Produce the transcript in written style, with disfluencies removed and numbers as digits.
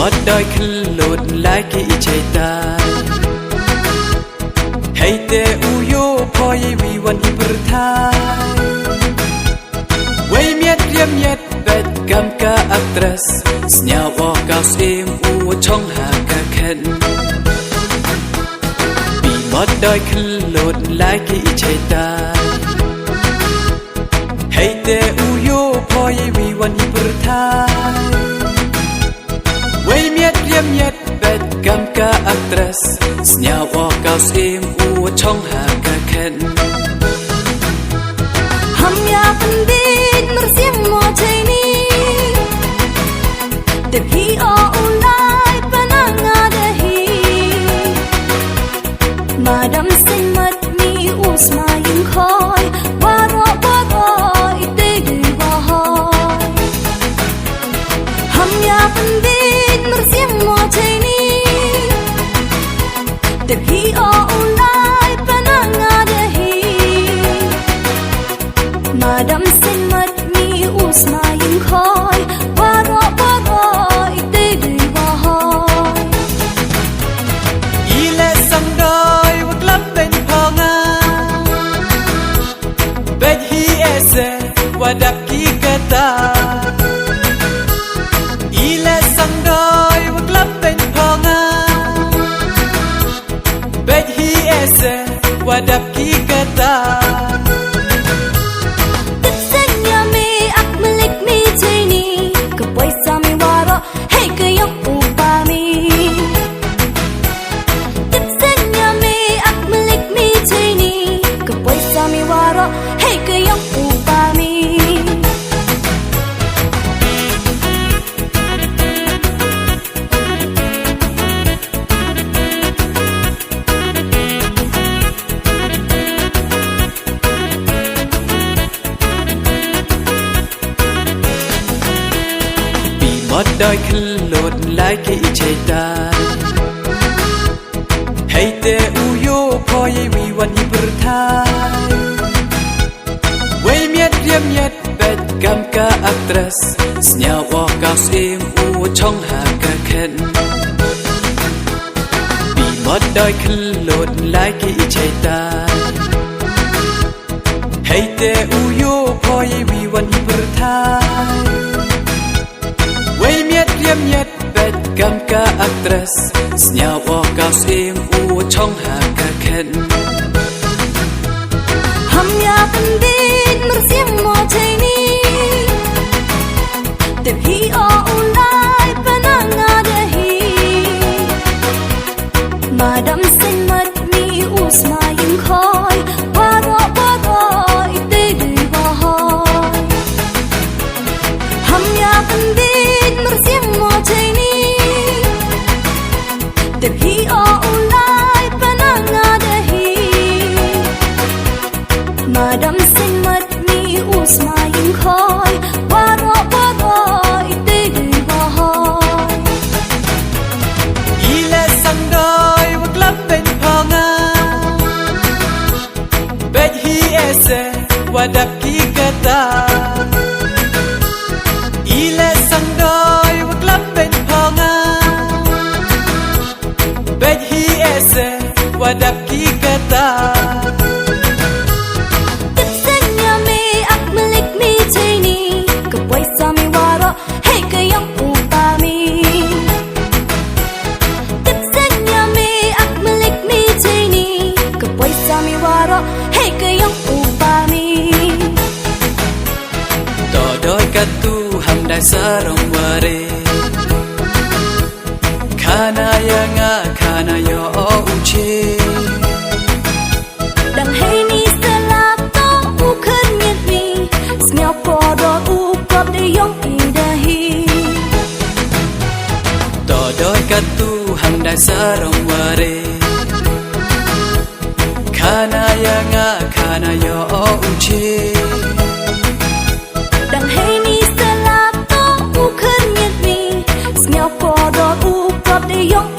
อดดอยขึ้นหลุดหลายกี่ใจตายให้แต่อุโยพอยัยวีวันอีประทายไว้เมียดเรียมเย็ดเบ็ดกำกะอัตรัสสญาวอกาสเอมอูช่องหากะเข็นปีมอดดอยขึ้นหลุดหลายกี่ใจตายให้แต่อุโยพอยัยวีวันอีประทายไว้เมียดเรียมเย็ดเบ็ดกำกะอัตรัสสญาวอกาสเอมอูช่องหากะเข็นHamya pandit mersiang mo chayni Tebhi o ulay panangadahi Madam sing mat mi usma yung khoy Waro waro ite gui wahoy Hamya pandit mersiang mo chayni Tebhi o ulay panangadahi Madam sing mat mi usma yung khoy Waro waro ite gui wahoy Ile sang đôi vất lấp bên phò nga Bên hi ese và đạp ký cơ ta Ile sang đôi vất lấp bên phò nga Bên hi ese và đạp ký cơ ta Hey kayong upami Bị mót đôi khăn lột lại cái chạy ta Hay te uyo poยัยวีวันอีประทายไว้เมียดเรียมเย็ดเบ็ดกำกะอัตรัสสญาวอกาสเอมอูช่องหากะเข็นปีมอดดอยขึ้นหลุดหลายกี่ใจตายให้แต่อุโยพอยัยวีวันอีประทายไว้เมียดเรียมเย็ดเบ็ดกำกะอัตรัสสญาวอกาสเอมอูช่องหากะเข็นHamya pandit mersiang mo chayni Tebhi o ulay panangadahi Madam sing mat mi usma yung khoy Waro waro ite gui wahoy Hamya pandit mersiang mo chayni Tebhi o ulay panangadahi Madam sing mat mi usma yung khoy Waro waro ite gui wahoy Ile sang đôi vất lấp bên phò nga Bên hi ese và đạp ký cơ ta Ile sang đôi vất lấp bên phò nga Bên hi ese và đạp ký cơ ta Hey kayong upami Tipsanya me ak malik mi chayni Kapoy sa mi waro Hey kayong upami Todoi katu hamdai sarong ware Kana ya nga kana yo uche Dang hey ni salato ukhan nyet mi Snyaw podo ukop de yong idahi Todoi katu hamdai sarong ware Kana ya nga kana yo uche Dang hey ni salato ukhan nyet mi Snyaw podo ukop de yong